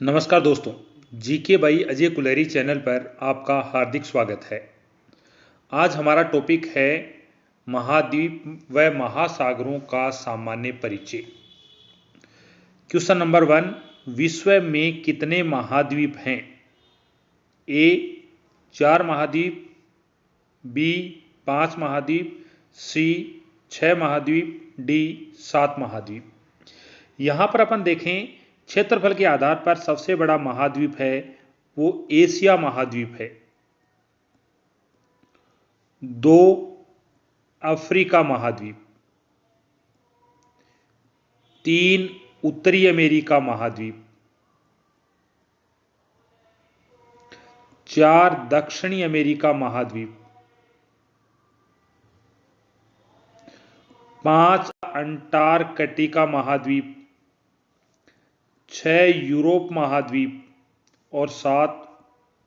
नमस्कार दोस्तों, GK by Ajay Kulhari channel पर आपका हार्दिक स्वागत है। आज हमारा टॉपिक है महाद्वीप व महासागरों का सामान्य परिचय। क्वेश्चन नंबर 1, विश्व में कितने महाद्वीप हैं? ए 4 महाद्वीप, बी 5 महाद्वीप, सी 6 महाद्वीप, डी 7 महाद्वीप। यहाँ पर अपन देखें, क्षेत्रफल के आधार पर सबसे बड़ा महाद्वीप है वो एशिया महाद्वीप है। 2 अफ्रीका महाद्वीप, 3 उत्तरी अमेरिका महाद्वीप, 4 दक्षिणी अमेरिका महाद्वीप, 5 अंटार्कटिका महाद्वीप, 6 यूरोप महाद्वीप और 7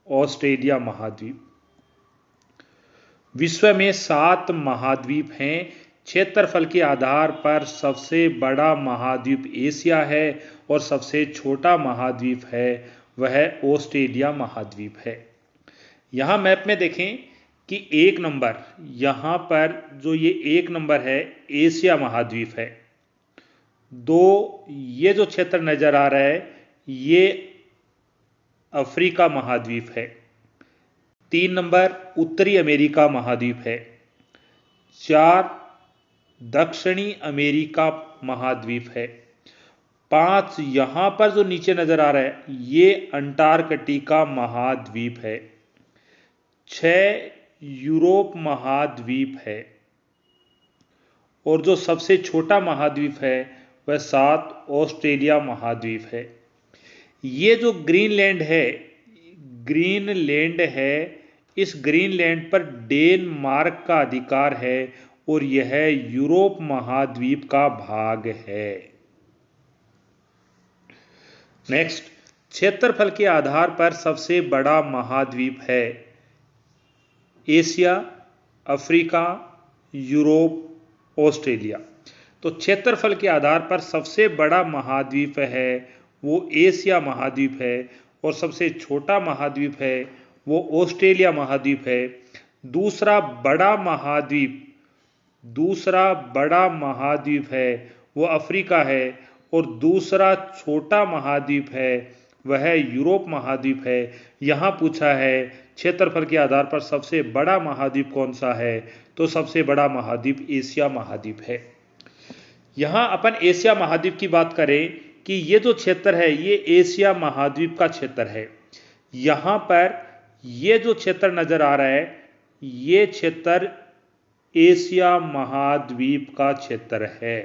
ऑस्ट्रेलिया महाद्वीप। विश्व में 7 महाद्वीप हैं। क्षेत्रफल के आधार पर सबसे बड़ा महाद्वीप एशिया है और सबसे छोटा महाद्वीप है वह ऑस्ट्रेलिया महाद्वीप है। यहाँ मैप में देखें कि 1 नंबर, यहाँ पर जो ये 1 नंबर है एशिया महाद्वीप है। 2 ये जो क्षेत्र नजर आ रहा है ये अफ्रीका महाद्वीप है। 3 नंबर उत्तरी अमेरिका महाद्वीप है। 4 दक्षिणी अमेरिका महाद्वीप है। 5 यहां पर जो नीचे नजर आ रहा है ये अंटार्कटिका महाद्वीप है। 6 यूरोप महाद्वीप है और जो सबसे छोटा महाद्वीप है वह 7 ऑस्ट्रेलिया महाद्वीप है। ये जो ग्रीनलैंड है, इस ग्रीनलैंड पर डेनमार्क का अधिकार है और यह यूरोप महाद्वीप का भाग है। नेक्स्ट, क्षेत्रफल के आधार पर सबसे बड़ा महाद्वीप है एशिया, अफ्रीका, यूरोप, ऑस्ट्रेलिया। तो क्षेत्रफल के आधार पर सबसे बड़ा महाद्वीप है वो एशिया महाद्वीप है और सबसे छोटा महाद्वीप है वो ऑस्ट्रेलिया महाद्वीप है। दूसरा बड़ा महाद्वीप है वो अफ्रीका है और दूसरा छोटा महाद्वीप है वह यूरोप महाद्वीप है। यहाँ पूछा है क्षेत्रफल के आधार पर सबसे बड़ा महाद्वीप कौन सा है, तो सबसे बड़ा महाद्वीप एशिया महाद्वीप है। यहाँ अपन एशिया महाद्वीप की बात करें कि ये जो क्षेत्र है ये एशिया महाद्वीप का क्षेत्र है। यहाँ पर ये जो क्षेत्र नजर आ रहा है ये क्षेत्र एशिया महाद्वीप का क्षेत्र है।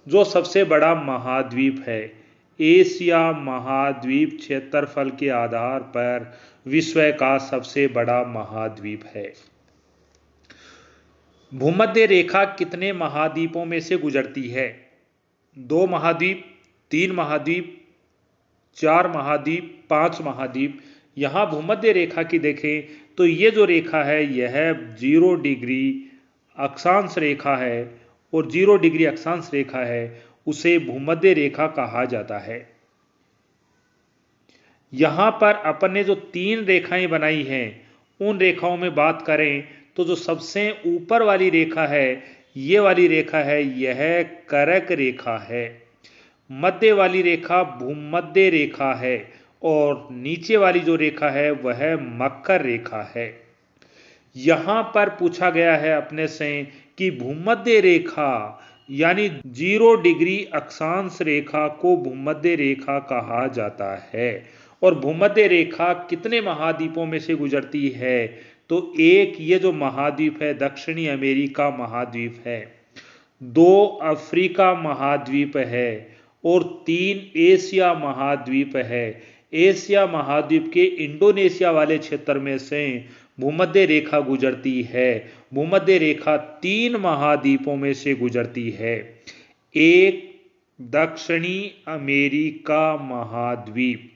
जो सबसे बड़ा महाद्वीप है एशिया महाद्वीप क्षेत्रफल के आधार पर विश्व का सबसे बड़ा महाद्वीप है। भूमध्य रेखा कितने महाद्वीपों में से गुजरती है? 2 महाद्वीप, 3 महाद्वीप, 4 महाद्वीप, 5 महाद्वीप। यहाँ भूमध्य रेखा की देखें तो ये जो रेखा है यह 0 डिग्री अक्षांश रेखा है और 0 डिग्री अक्षांश रेखा है उसे भूमध्य रेखा कहा जाता है। यहाँ पर अपन ने जो 3 रेखाएं बनाई हैं उन रेखाओं में बात करें तो जो सबसे ऊपर वाली रेखा है ये वाली रेखा है यह कर्क रेखा है। मध्य वाली रेखा भूमध्य रेखा है और नीचे वाली जो रेखा है वह मकर रेखा है। यहाँ पर पूछा गया है अपने से कि भूमध्य रेखा यानी 0 डिग्री अक्षांश रेखा को भूमध्य रेखा कहा जाता है और भूमध्य रेखा कितने महाद्वीपों में से गुजरती है, तो एक ये जो महाद्वीप है दक्षिणी अमेरिका महाद्वीप है, 2 अफ्रीका महाद्वीप है और 3 एशिया महाद्वीप है। एशिया महाद्वीप के इंडोनेशिया वाले क्षेत्र में से भूमध्य रेखा गुजरती है। भूमध्य रेखा 3 महाद्वीपों में से गुजरती है। 1 दक्षिणी अमेरिका महाद्वीप,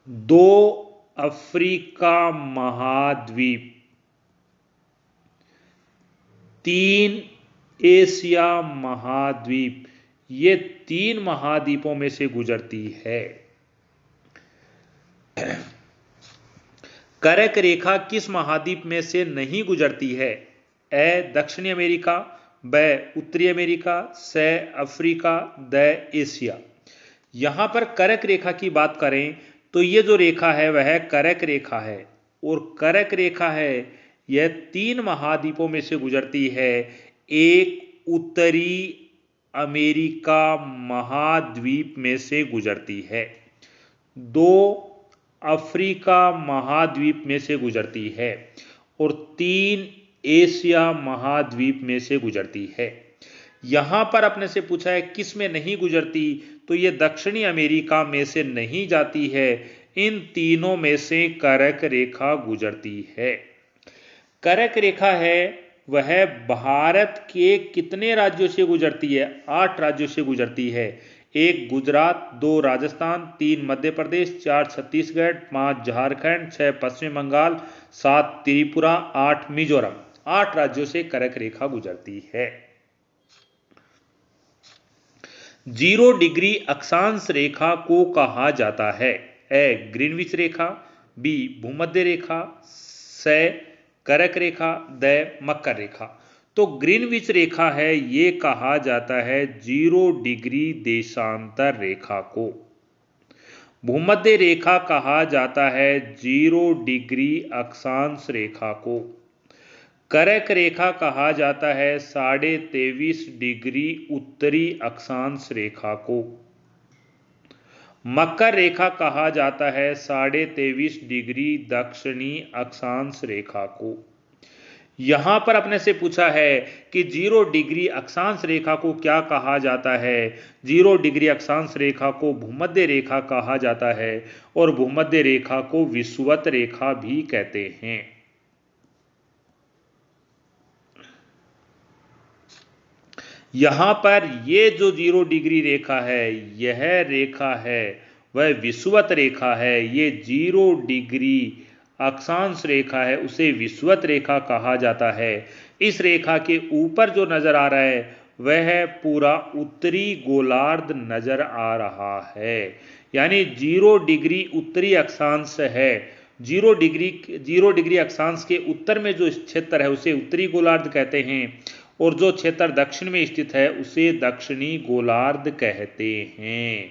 2 अफ्रीका महाद्वीप, 3 एशिया महाद्वीप। ये 3 महाद्वीपों में से गुजरती है। कर्क रेखा किस महाद्वीप में से नहीं गुजरती है? ए दक्षिणी अमेरिका, ब उत्तरी अमेरिका, स अफ्रीका, द एशिया। यहां पर कर्क रेखा की बात करें तो ये जो रेखा है वह कर्क रेखा है, और कर्क रेखा है यह 3 महाद्वीपों में से गुजरती है। एक उत्तरी अमेरिका महाद्वीप में से गुजरती है, 2 अफ्रीका महाद्वीप में से गुजरती है, और 3 एशिया महाद्वीप में से गुजरती है। यहां पर अपने से पूछा है किस में नहीं गुजरती, तो ये दक्षिणी अमेरिका में से नहीं जाती है। इन तीनों में से कर्क रेखा गुजरती है। कर्क रेखा है वह भारत के कितने राज्यों से गुजरती है? 8 राज्यों से गुजरती है। 1 गुजरात, 2 राजस्थान, 3 मध्य प्रदेश, 4 छत्तीसगढ़, 5 झारखंड, 6 पश्चिम बंगाल, 7 त्रिपुरा, 8 मिजोरम। 8 राज्यों से कर्क रेखा गुजरती है। 0 डिग्री अक्षांश रेखा को कहा जाता है? ए ग्रीनविच रेखा, बी भूमध्य रेखा, स कर्क रेखा, द मकर रेखा। तो ग्रीनविच रेखा है ये कहा जाता है 0 डिग्री देशांतर रेखा को। भूमध्य रेखा कहा जाता है 0 डिग्री अक्षांश रेखा को। कर्क रेखा कहा जाता है 23.5 डिग्री उत्तरी अक्षांश रेखा को। मकर रेखा कहा जाता है 23.5 डिग्री दक्षिणी अक्षांश रेखा को। यहां पर अपने से पूछा है कि 0 डिग्री अक्षांश रेखा को क्या कहा जाता है? 0 डिग्री अक्षांश रेखा को भूमध्य रेखा कहा जाता है, और भूमध्य रेखा को विषुवत रेखा भी कहते हैं। यहां पर ये जो 0 डिग्री रेखा है यह रेखा है वह विषुवत रेखा है। ये 0 डिग्री अक्षांश रेखा है उसे विषुवत रेखा कहा जाता है। इस रेखा के ऊपर जो नजर आ रहा है वह पूरा उत्तरी गोलार्ध नजर आ रहा है, यानी 0 डिग्री उत्तरी अक्षांश है। 0 डिग्री अक्षांश के उत्तर में जो क्षेत्र है उसे उत्तरी गोलार्ध कहते हैं, और जो क्षेत्र दक्षिण में स्थित है उसे दक्षिणी गोलार्ध कहते हैं।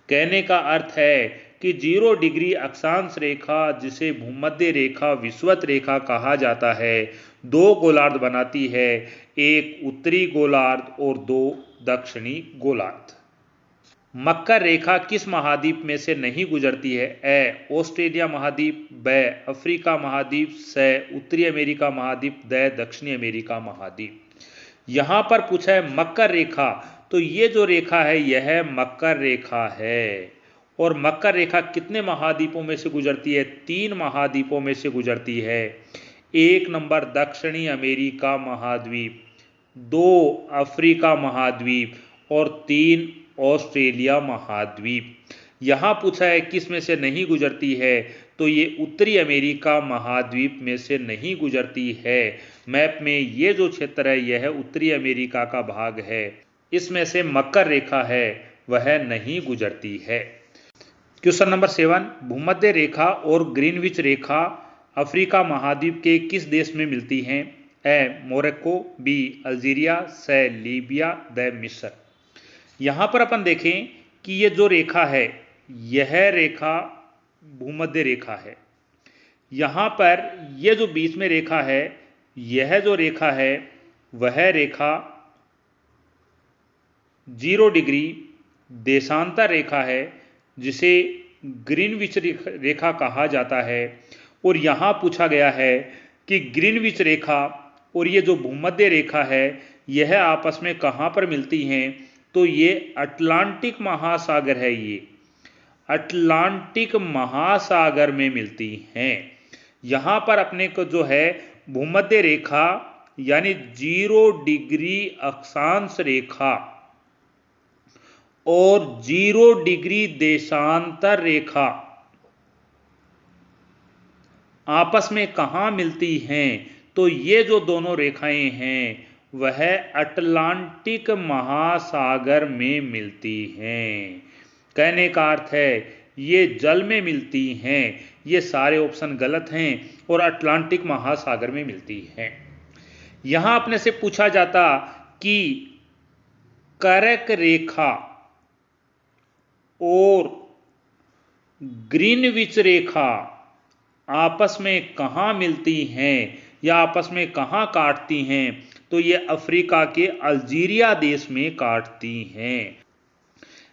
कहने का अर्थ है कि 0 डिग्री अक्षांश रेखा जिसे भूमध्य रेखा विषुवत रेखा कहा जाता है 2 गोलार्ध बनाती है, एक उत्तरी गोलार्ध और 2 दक्षिणी गोलार्ध। मकर रेखा किस महाद्वीप में से नहीं गुजरती है? ए ऑस्ट्रेलिया महाद्वीप, ब अफ्रीका महाद्वीप, स उत्तरी अमेरिका महाद्वीप, द दक्षिणी अमेरिका महाद्वीप। यहां पर पूछा है मकर रेखा, तो ये जो रेखा है यह मकर रेखा है, और मकर रेखा कितने महाद्वीपों में से गुजरती है? 3 महाद्वीपों में से गुजरती है। 1 नंबर दक्षिणी अमेरिका महाद्वीप, 2 अफ्रीका महाद्वीप, और 3 ऑस्ट्रेलिया महाद्वीप। यहां पूछा है किस में से नहीं गुजरती है, तो ये उत्तरी अमेरिका महाद्वीप में से नहीं गुजरती है। मैप में ये जो क्षेत्र है यह उत्तरी अमेरिका का भाग है, इसमें से मकर रेखा है वह नहीं गुजरती है। क्वेश्चन नंबर 7, भूमध्य रेखा और ग्रीनविच रेखा अफ्रीका महाद्वीप के किस देश में मिलती हैं? ए मोरक्को, बी अल्जीरिया, स लीबिया, द मिस्र। यहां पर अपन देखें कि ये जो रेखा है यह रेखा भूमध्य रेखा है। यहां पर यह जो बीच में रेखा है यह जो रेखा है वह रेखा 0 डिग्री देशांतर रेखा है जिसे ग्रीनविच रेखा कहा जाता है। और यहां पूछा गया है कि ग्रीनविच रेखा और ये जो भूमध्य रेखा है यह आपस में कहां पर मिलती हैं? तो ये अटलांटिक महासागर है, ये अटलांटिक महासागर में मिलती हैं। यहां पर अपने को जो है भूमध्य रेखा यानी 0 डिग्री अक्षांश रेखा और 0 डिग्री देशांतर रेखा आपस में कहां मिलती हैं? तो ये जो दोनों रेखाएं हैं वह अटलांटिक महासागर में मिलती हैं। कहने का अर्थ है ये जल में मिलती हैं। ये सारे ऑप्शन गलत हैं और अटलांटिक महासागर में मिलती हैं। यहां अपने से पूछा जाता कि कर्क रेखा और ग्रीनविच रेखा आपस में कहाँ मिलती हैं या आपस में कहाँ काटती हैं, तो ये अफ्रीका के अल्जीरिया देश में काटती हैं।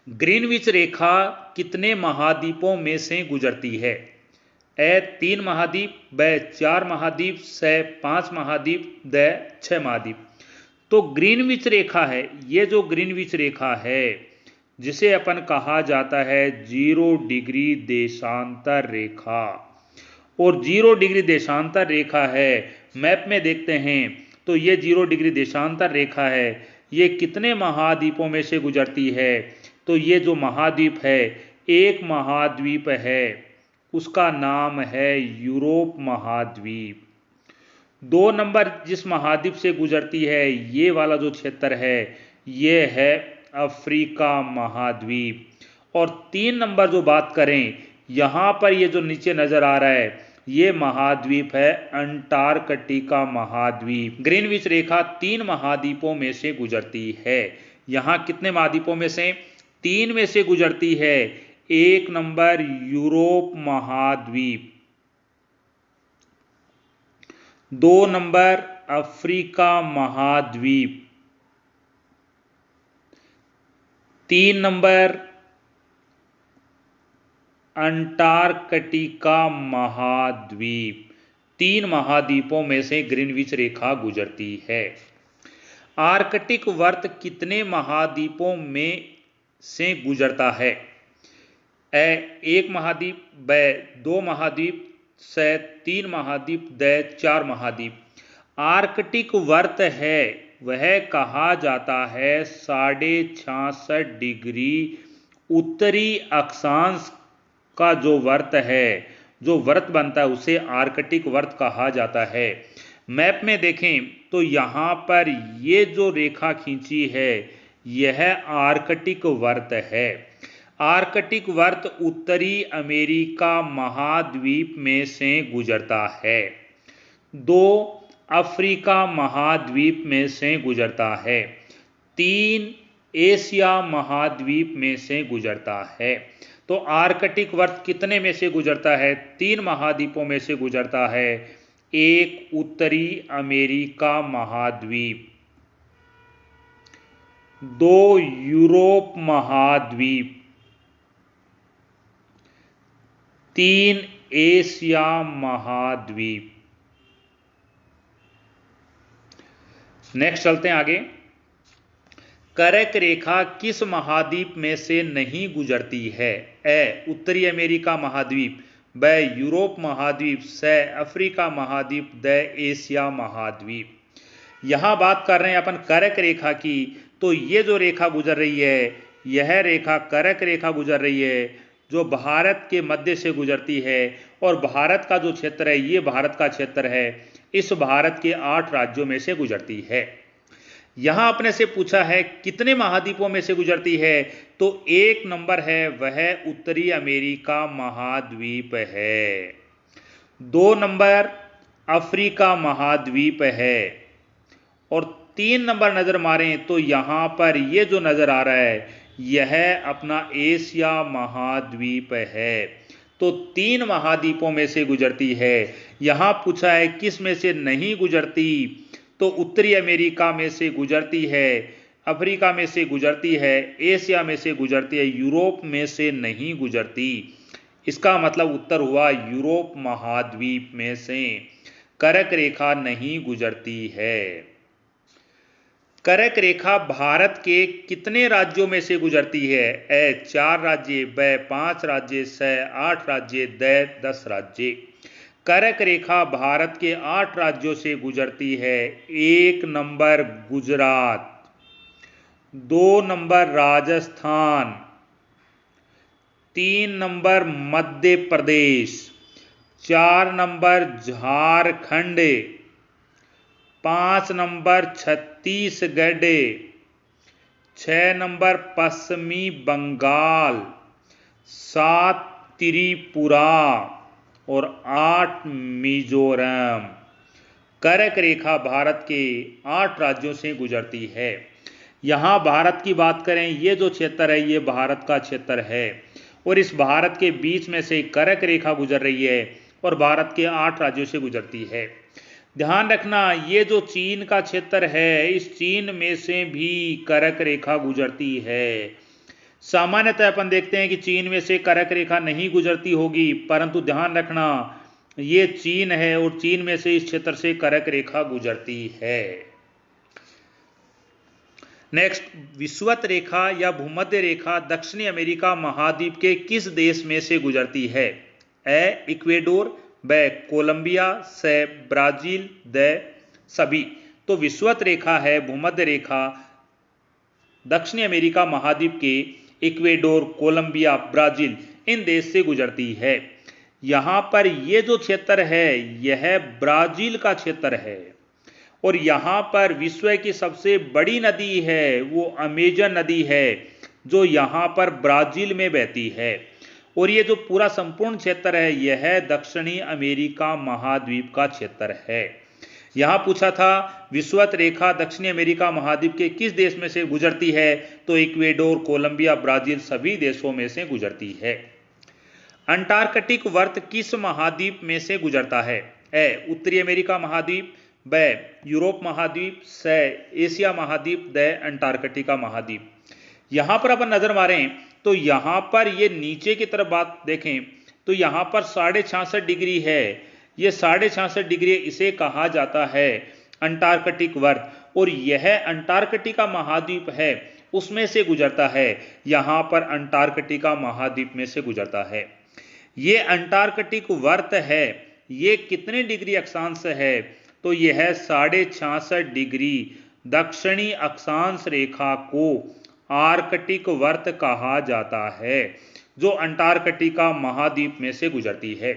ग्रीनविच रेखा कितने महाद्वीपों में से गुजरती है? ए 3 महाद्वीप, ब 4 महाद्वीप, स 5 महाद्वीप, द 6 महाद्वीप। तो ग्रीनविच रेखा है, ये जो ग्रीनविच रेखा है जिसे अपन कहा जाता है 0 डिग्री देशांतर रेखा, और 0 डिग्री देशांतर रेखा है, मैप में देखते हैं तो ये 0 डिग्री देशांतर रेखा है, ये कितने महाद्वीपों में से गुजरती है? तो ये जो महाद्वीप है, एक महाद्वीप है, उसका नाम है यूरोप महाद्वीप। 2 नंबर जिस महाद्वीप से गुजरती है, ये वाला जो क्षेत्र है, ये है अफ्रीका महाद्वीप। और 3 नंबर जो बात करें, यहां पर ये जो नीचे नजर आ रहा है, ये महाद्वीप है अंटार्कटिका महाद्वीप। ग्रीनविच रेखा 3 महाद्वीपों में से गुजरती है। यहां कितने महाद्वीपों में से? 3 में से गुजरती है। 1 नंबर यूरोप महाद्वीप, 2 नंबर अफ्रीका महाद्वीप, 3 नंबर अंटार्कटिका महाद्वीप। 3 महाद्वीपों में से ग्रीनविच रेखा गुजरती है। आर्कटिक वर्त कितने महाद्वीपों में से गुजरता है? ए 1 महाद्वीप, ब 2 महाद्वीप, स 3 महाद्वीप, द 4 महाद्वीप। आर्कटिक वर्त है वह कहा जाता है 66.5 डिग्री उत्तरी अक्षांश का जो वर्त है, जो वर्त बनता है उसे आर्कटिक वर्त कहा जाता है। मैप में देखें तो यहाँ पर ये जो रेखा खींची है यह आर्कटिक वर्त है। आर्कटिक वर्त उत्तरी अमेरिका महाद्वीप में से गुजरता है। 2 अफ्रीका महाद्वीप में से गुजरता है। 3 एशिया महाद्वीप में से गुजरता है। तो आर्कटिक वर्त कितने में से गुजरता है? 3 महाद्वीपों में से गुजरता है। 1 उत्तरी अमेरिका महाद्वीप, 2 यूरोप महाद्वीप, 3 एशिया महाद्वीप। नेक्स्ट चलते हैं आगे। कर्क रेखा किस महाद्वीप में से नहीं गुजरती है? ए उत्तरी अमेरिका महाद्वीप, ब यूरोप महाद्वीप, स अफ्रीका महाद्वीप, द एशिया महाद्वीप। यहां बात कर रहे हैं अपन कर्क रेखा की, तो ये जो रेखा गुजर रही है, यह रेखा कर्क रेखा गुजर रही है जो भारत के मध्य से गुजरती है। और भारत का जो क्षेत्र है, ये भारत का क्षेत्र है, इस भारत के 8 राज्यों में से गुजरती है। यहां अपने से पूछा है कितने महाद्वीपों में से गुजरती है, तो 1 नंबर है वह उत्तरी अमेरिका महाद्वीप है। 2 नंबर अफ्रीका महाद्वीप है। और 3 नंबर नजर मारें तो यहां पर ये जो नजर आ रहा है यह अपना एशिया महाद्वीप है। तो 3 महाद्वीपों में से गुजरती है। यहां पूछा है किस में से नहीं गुजरती, तो उत्तरी अमेरिका में से गुजरती है, अफ्रीका में से गुजरती है, एशिया में से गुजरती है, यूरोप में से नहीं गुजरती। इसका मतलब उत्तर हुआ यूरोप महाद्वीप में से कर्क रेखा नहीं गुजरती है। कर्क रेखा भारत के कितने राज्यों में से गुजरती है? ए 4 राज्य, ब 5 राज्य, स 8 राज्य, द 10 राज्य। कर्क रेखा भारत के 8 राज्यों से गुजरती है। 1 number Gujarat, 2 number Rajasthan, 3 number Madhya Pradesh, 4 number Jharkhand, 5 number Chhattisgarh, 6 number पश्चिमी बंगाल, 7 त्रिपुरा और 8 मिजोरम। कर्क रेखा भारत के 8 राज्यों से गुजरती है। यहाँ भारत की बात करें, ये जो क्षेत्र है ये भारत का क्षेत्र है और इस भारत के बीच में से कर्क रेखा गुजर रही है और भारत के 8 राज्यों से गुजरती है। ध्यान रखना, ये जो चीन का क्षेत्र है, इस चीन में से भी कर्क रेखा गुजरती है। सामान्यतः अपन देखते हैं कि चीन में से कर्क रेखा नहीं गुजरती होगी, परंतु ध्यान रखना ये चीन है और चीन में से इस क्षेत्र से कर्क रेखा गुजरती है। नेक्स्ट, विषुवत रेखा या भूमध्य रेखा दक्षिणी अमेरिका महाद्वीप के किस देश में से गुजरती है? ए इक्वेडोर, ब कोलंबिया, स ब्राजील, द सभी। तो विषुवत रेखा है, भूमध्य रेखा दक्षिणी अमेरिका महाद्वीप के इक्वेडोर, कोलंबिया, ब्राजील इन देश से गुजरती है। यहाँ पर ये जो क्षेत्र है यह ब्राजील का क्षेत्र है और यहाँ पर विश्व की सबसे बड़ी नदी है वो अमेजन नदी है जो यहाँ पर ब्राजील में बहती है। और ये जो पूरा संपूर्ण क्षेत्र है यह दक्षिणी अमेरिका महाद्वीप का क्षेत्र है। यहाँ पूछा था विषुवत रेखा दक्षिणी अमेरिका महाद्वीप के किस देश में से गुजरती है? तो इक्वेडोर, कोलंबिया, ब्राजील सभी देशों में से गुजरती है। अंटार्कटिक वर्त किस महाद्वीप में से गुजरता है? ए उत्तरी अमेरिका महाद्वीप, ब यूरोप महाद्वीप, स एशिया महाद्वीप, द अंटार्कटिका महाद्वीप। यहाँ पर अपन नजर मारें तो यहाँ पर ये नीचे की तरफ बात देखें तो यहाँ पर 66.5 डिग्री है। ये 66.5 डिग्री इसे कहा जाता है अंटार्कटिक वर्त और यह अंटार्कटिका महाद्वीप है उसमें से गुजरता है। यहाँ पर अंटार्कटिका महाद्वीप में से गुजरता है। ये अंटार्कटिक वर्त है, ये कितने डिग्री अक्षांश है? तो यह 66.5 डिग्री दक्षिणी अक्षांश रेखा को आर्कटिक वर्त कहा जाता है जो अंटार्कटिका महाद्वीप में से गुजरती है।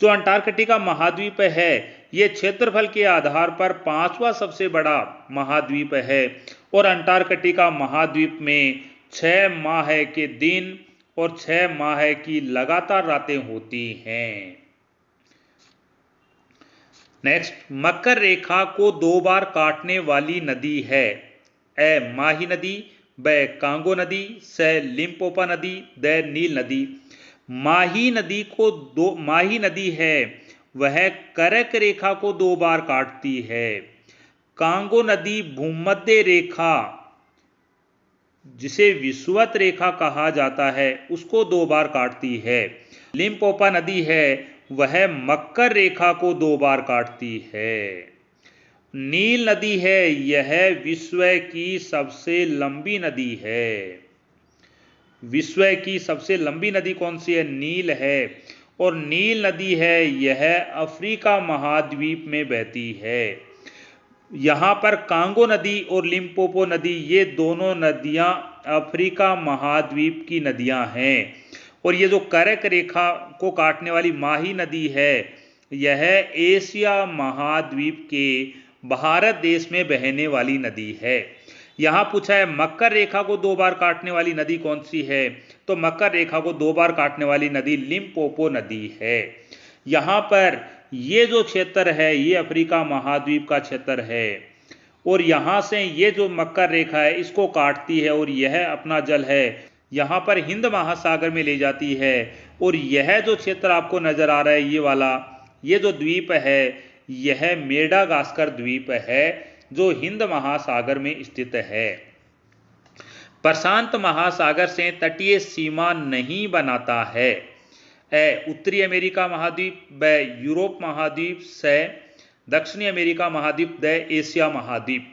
जो अंटार्कटिका महाद्वीप है ये क्षेत्रफल के आधार पर 5वां सबसे बड़ा महाद्वीप है और अंटार्कटिका महाद्वीप में 6 माह के दिन और 6 माह की लगातार रातें होती हैं। नेक्स्ट, मकर रेखा को 2 बार काटने वाली नदी है? ए माही नदी, ब कांगो नदी, स लिम्पोपा नदी, द नील नदी। माही नदी है वह कर्क रेखा को 2 बार काटती है। कांगो नदी भूमध्य रेखा जिसे विषुवत रेखा कहा जाता है उसको 2 बार काटती है। लिम्पोपा नदी है वह मकर रेखा को 2 बार काटती है। नील नदी है यह विश्व की सबसे लंबी नदी है। विश्व की सबसे लंबी नदी कौन सी है? नील है और नील नदी है यह अफ्रीका महाद्वीप में बहती है। यहाँ पर कांगो नदी और लिम्पोपो नदी ये दोनों नदियाँ अफ्रीका महाद्वीप की नदियाँ हैं और ये जो कर्क रेखा को काटने वाली माही नदी है यह एशिया महाद्वीप के भारत देश में बहने वाली नदी है। यहाँ पूछा है मकर रेखा को 2 बार काटने वाली नदी कौन सी है? तो मकर रेखा को 2 बार काटने वाली नदी लिम्पोपो नदी है। यहाँ पर ये जो क्षेत्र है ये अफ्रीका महाद्वीप का क्षेत्र है और यहाँ से ये जो मकर रेखा है इसको काटती है और यह अपना जल है यहाँ पर हिंद महासागर में ले जाती है और यह जो क्षेत्र आपको नजर आ रहा है ये वाला, ये जो द्वीप है यह मेडागास्कर द्वीप है जो हिंद महासागर में स्थित है। प्रशांत महासागर से तटीय सीमा नहीं बनाता है? ए उत्तरी अमेरिका महाद्वीप, ब यूरोप महाद्वीप, स दक्षिणी अमेरिका महाद्वीप, द एशिया महाद्वीप।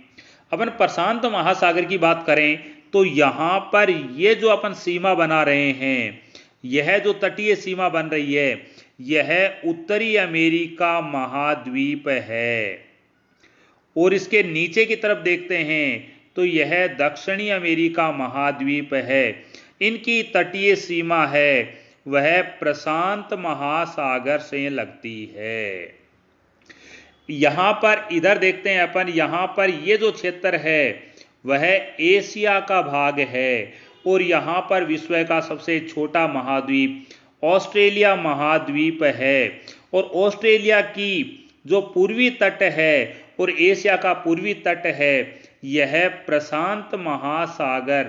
अपन प्रशांत महासागर की बात करें तो यहाँ पर ये जो अपन सीमा बना रहे हैं यह जो तटीय सीमा बन रही है यह उत्तरी अमेरिका महाद्वीप है और इसके नीचे की तरफ देखते हैं तो यह दक्षिणी अमेरिका महाद्वीप है। इनकी तटीय सीमा है वह प्रशांत महासागर से लगती है। यहां पर इधर देखते हैं अपन, यहां पर ये जो क्षेत्र है वह एशिया का भाग है और यहां पर विश्व का सबसे छोटा महाद्वीप ऑस्ट्रेलिया महाद्वीप है। और ऑस्ट्रेलिया की जो पूर्वी तट है और एशिया का पूर्वी तट है यह प्रशांत महासागर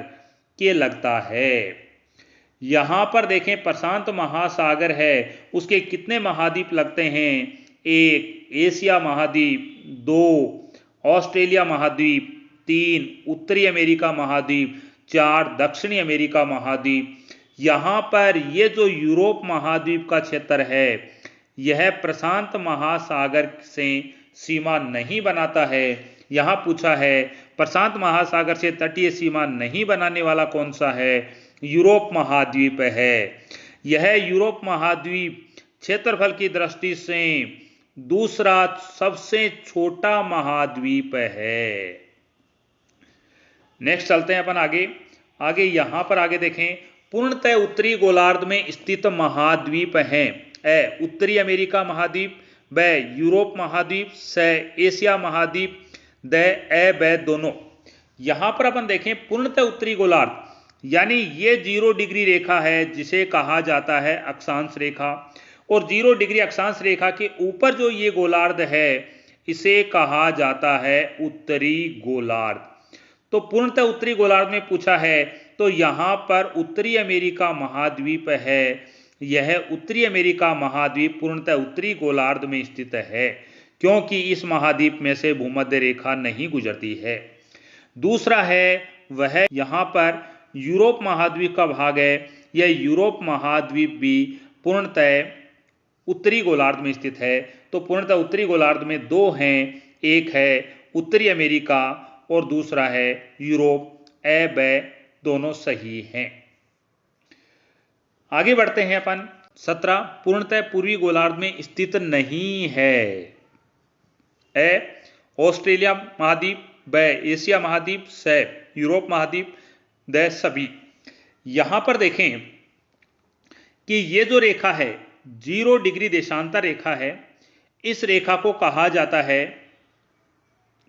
के लगता है। यहां पर देखें प्रशांत महासागर है, उसके कितने महाद्वीप लगते हैं? एक एशिया महाद्वीप, दो ऑस्ट्रेलिया महाद्वीप, तीन उत्तरी अमेरिका महाद्वीप, चार दक्षिणी अमेरिका महाद्वीप। यहां पर ये जो यूरोप महाद्वीप का क्षेत्र है यह प्रशांत महासागर से सीमा नहीं बनाता है। यहां पूछा है प्रशांत महासागर से तटीय सीमा नहीं बनाने वाला कौन सा है? यूरोप महाद्वीप है। यह यूरोप महाद्वीप क्षेत्रफल की दृष्टि से दूसरा सबसे छोटा महाद्वीप है। नेक्स्ट चलते हैं अपन आगे यहां पर आगे देखें, पूर्णतः उत्तरी गोलार्ध में स्थित महाद्वीप हैं। ए उत्तरी अमेरिका महाद्वीप, ब यूरोप महाद्वीप, स एशिया महाद्वीप, द ए ब दोनों। यहां पर अपन देखें पूर्णतः उत्तरी गोलार्ध यानी ये 0 डिग्री रेखा है जिसे कहा जाता है अक्षांश रेखा, और 0 डिग्री अक्षांश रेखा के ऊपर जो ये गोलार्ध है इसे कहा जाता है उत्तरी गोलार्ध। तो पूर्णतः उत्तरी गोलार्ध में पूछा है तो यहां पर उत्तरी अमेरिका महाद्वीप है। यह उत्तरी अमेरिका महाद्वीप पूर्णतः उत्तरी गोलार्ध में स्थित है क्योंकि इस महाद्वीप में से भूमध्य रेखा नहीं गुजरती है। दूसरा है वह यहां पर यूरोप महाद्वीप का भाग है। यह यूरोप महाद्वीप भी पूर्णतः उत्तरी गोलार्ध में स्थित है। तो पूर्णतः उत्तरी गोलार्ध में दो हैं, एक है उत्तरी अमेरिका और दूसरा है यूरोप। ए ब दोनों सही हैं। आगे बढ़ते हैं अपन 17, पूर्णतः पूर्वी गोलार्ध में स्थित नहीं है। ए ऑस्ट्रेलिया महाद्वीप, ब एशिया महाद्वीप, स यूरोप महाद्वीप, द सभी। यहां पर देखें कि ये जो रेखा है 0 डिग्री देशांतर रेखा है, इस रेखा को कहा जाता है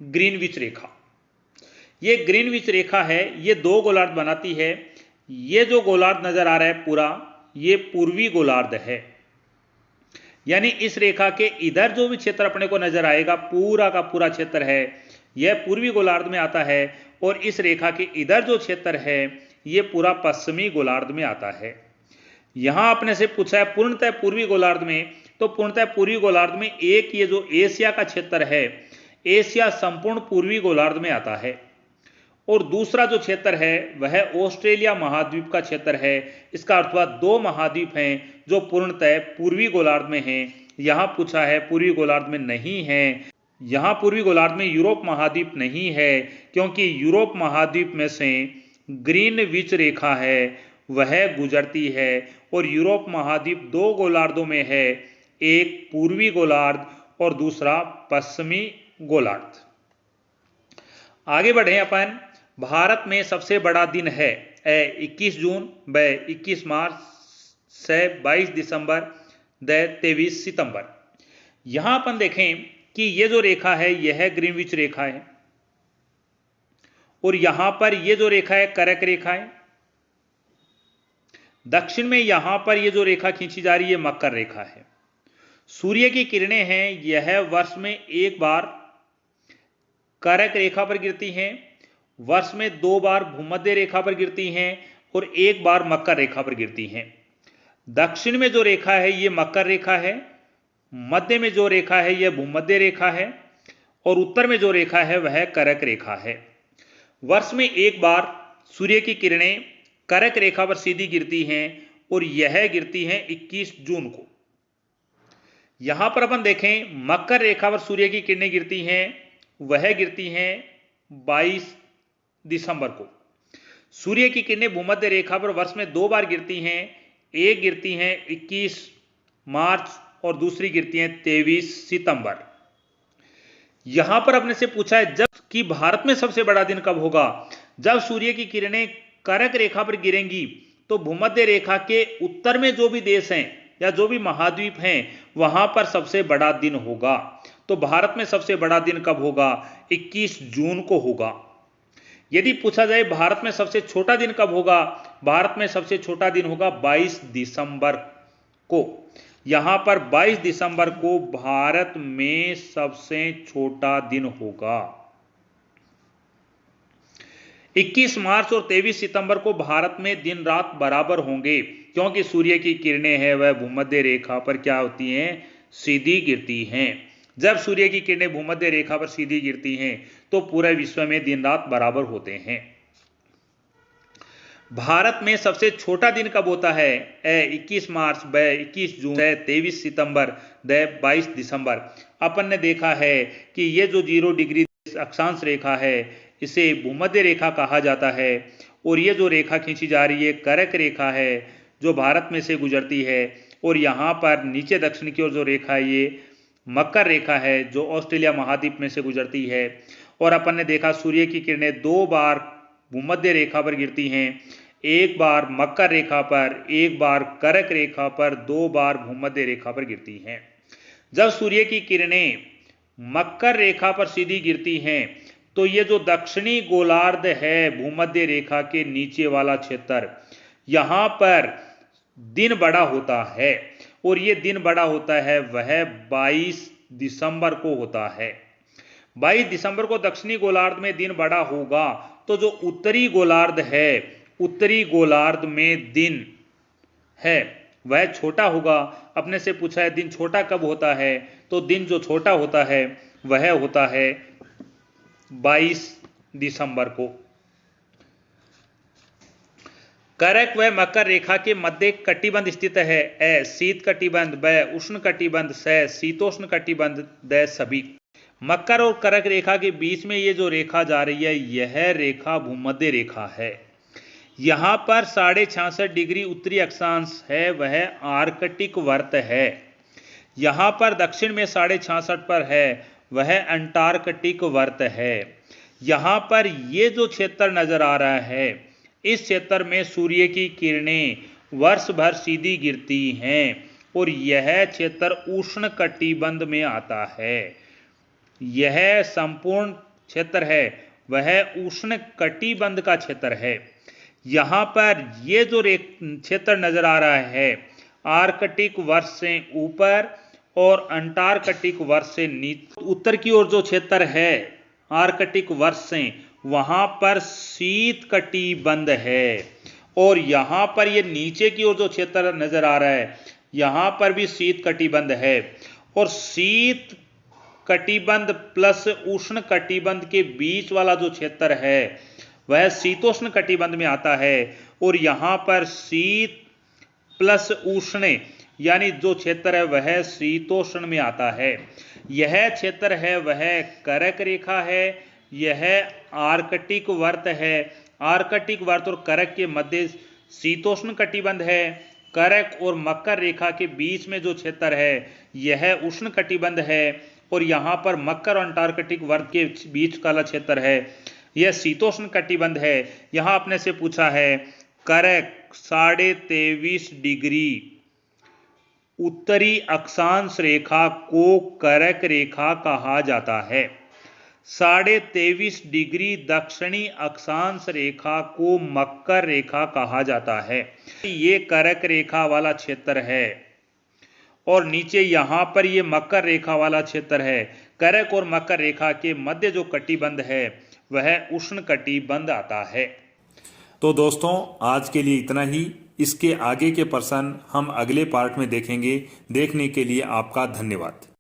ग्रीनविच रेखा। ये ग्रीनविच रेखा है, ये दो गोलार्ध बनाती है। ये जो गोलार्ध नजर आ रहा है पूरा, ये पूर्वी गोलार्ध है। यानी इस रेखा के इधर जो भी क्षेत्र अपने को नजर आएगा पूरा का पूरा क्षेत्र है यह पूर्वी गोलार्ध में आता है, और इस रेखा के इधर जो क्षेत्र है यह पूरा पश्चिमी गोलार्ध में आता है। यहां अपने से पूछा है पूर्णतः पूर्वी गोलार्ध में, तो पूर्णतः पूर्वी गोलार्ध में एक ये जो एशिया का क्षेत्र है, एशिया संपूर्ण पूर्वी गोलार्ध में आता है, और दूसरा जो क्षेत्र है वह ऑस्ट्रेलिया महाद्वीप का क्षेत्र है। इसका अर्थ हुआ दो महाद्वीप हैं जो पूर्णतः पूर्वी गोलार्ध में हैं। यहां पूछा है पूर्वी गोलार्ध में नहीं है। यहां पूर्वी गोलार्ध में यूरोप महाद्वीप नहीं है क्योंकि यूरोप महाद्वीप में से ग्रीनविच रेखा है वह गुजरती है, और यूरोप महाद्वीप दो गोलार्धों में है, एक पूर्वी गोलार्ध और दूसरा पश्चिमी गोलार्ध। आगे बढ़े अपन, भारत में सबसे बड़ा दिन है। ए 21 जून, ब 21 मार्च, स 22 दिसंबर, द 23 सितंबर। यहां अपन देखें कि ये जो रेखा है यह ग्रीनविच रेखा है, और यहां पर ये जो रेखा है करक रेखा है। दक्षिण में यहां पर ये जो रेखा खींची जा रही है मकर रेखा है। सूर्य की किरणें हैं यह वर्ष में एक बार करक रेखा पर गिरती हैं, वर्ष में 2 बार भूमध्य रेखा पर गिरती हैं और एक बार मकर रेखा पर गिरती हैं। दक्षिण में जो रेखा है यह मकर रेखा है, मध्य में जो रेखा है यह भूमध्य रेखा है, और उत्तर में जो रेखा है वह करक रेखा है। वर्ष में एक बार सूर्य की किरणें करक रेखा पर सीधी गिरती हैं और यह गिरती हैं 21 जून को। यहां पर अपन देखें मकर रेखा पर सूर्य की किरणें गिरती हैं, वह गिरती हैं 22 दिसंबर को। सूर्य की किरणें भूमध्य रेखा पर वर्ष में 2 बार गिरती हैं, एक गिरती हैं 21 मार्च और दूसरी गिरती हैं 23 सितंबर। यहां पर अपने से पूछा है जब कि भारत में सबसे बड़ा दिन कब होगा? जब सूर्य की किरणें करक रेखा पर गिरेंगी तो भूमध्य रेखा के उत्तर में जो भी देश हैं या जो भी महाद्वीप हैं वहां पर सबसे बड़ा दिन होगा। तो भारत में सबसे बड़ा दिन कब होगा? 21 जून को होगा। यदि पूछा जाए भारत में सबसे छोटा दिन कब होगा? भारत में सबसे छोटा दिन होगा 22 दिसंबर को। यहां पर 22 दिसंबर को भारत में सबसे छोटा दिन होगा। 21 मार्च और 23 सितंबर को भारत में दिन रात बराबर होंगे, क्योंकि सूर्य की किरणें हैं वह भूमध्य रेखा पर क्या होती हैं? सीधी गिरती हैं। जब सूर्य की किरणें भूमध्य रेखा पर सीधी गिरती हैं तो पूरे विश्व में दिन रात बराबर होते हैं। भारत में सबसे छोटा दिन कब होता है? 21 मार्च, 21 जून, 23 सितंबर, 22 दिसंबर। अपन ने देखा है कि ये जो 0 डिग्री अक्षांश रेखा है इसे भूमध्य रेखा कहा जाता है, और ये जो रेखा खींची जा रही है कर्क रेखा है जो भारत में से गुजरती है, और यहाँ पर नीचे दक्षिण की ओर जो रेखा है ये मकर रेखा है जो ऑस्ट्रेलिया महाद्वीप में से गुजरती है। और अपन ने देखा सूर्य की किरणें 2 बार भूमध्य रेखा पर गिरती हैं, एक बार मकर रेखा पर, एक बार कर्क रेखा पर, 2 बार भूमध्य रेखा पर गिरती हैं। जब सूर्य की किरणें मकर रेखा पर सीधी गिरती हैं तो ये जो दक्षिणी गोलार्ध है भूमध्य रेखा के नीचे वाला क्षेत्र, यहां पर दिन बड़ा होता है, और ये दिन बड़ा होता है वह 22 दिसंबर को होता है। 22 दिसंबर को दक्षिणी गोलार्ध में दिन बड़ा होगा, तो जो उत्तरी गोलार्ध है, उत्तरी गोलार्ध में दिन है वह छोटा होगा। अपने से पूछा है दिन छोटा कब होता है, तो दिन जो छोटा होता है वह होता है 22 दिसंबर को। कर्क व मकर रेखा के मध्य कटिबंध स्थित है। ए शीत कटिबंध, ब उष्ण कटिबंध, स शीतोष्ण कटिबंध, द सभी। मकर और कर्क रेखा के बीच में ये जो रेखा जा रही है यह रेखा भूमध्य रेखा है। यहां पर 66.5 डिग्री उत्तरी अक्षांश है वह आर्कटिक वर्त है। यहां पर दक्षिण में 66.5 पर है वह अंटार्कटिक वर्त है। यहां पर ये जो क्षेत्र नजर आ रहा है इस क्षेत्र में सूर्य की किरणें वर्ष भर सीधी गिरती हैं, और यह क्षेत्र उष्ण कटिबंध में आता है। यह संपूर्ण क्षेत्र है वह उष्ण कटिबंध का क्षेत्र है। यहां पर ये जो क्षेत्र नजर आ रहा है आर्कटिक वर्ष से ऊपर और अंटार्कटिक वर्ष से नीचे, उत्तर की ओर जो क्षेत्र है आर्कटिक वर्ष से वहां पर शीत कटिबंध है, और यहां पर ये नीचे की ओर जो क्षेत्र नजर आ रहा है यहां पर भी शीत कटिबंध है। और शीत कटिबंध प्लस उष्ण कटिबंध के बीच वाला जो क्षेत्र है वह शीतोष्ण कटिबंध में आता है, और यहां पर शीत प्लस उष्ण यानी जो क्षेत्र है वह शीतोष्ण में आता है। यह क्षेत्र है वह कर्क रेखा है, यह आर्कटिक वर्त है। आर्कटिक वर्त और कर्क के मध्य शीतोष्ण कटिबंध है। कर्क और मकर रेखा के बीच में जो क्षेत्र है यह उष्ण कटिबंध है, और यहाँ पर मकर और अंटार्कटिक वर्त के बीच का क्षेत्र है यह शीतोष्ण कटिबंध है। यहाँ आपने से पूछा है कर्क 23.5 डिग्री उत्तरी अक्षांश रेखा को कर्क रेखा कहा जाता है। 23.5 डिग्री दक्षिणी अक्षांश रेखा को मकर रेखा कहा जाता है। ये कर्क रेखा वाला क्षेत्र है, और नीचे यहां पर ये मकर रेखा वाला क्षेत्र है। कर्क और मकर रेखा के मध्य जो कटिबंध है वह उष्ण कटिबंध आता है। तो दोस्तों आज के लिए इतना ही। इसके आगे के प्रश्न हम अगले पार्ट में देखेंगे। देखने के लिए आपका धन्यवाद।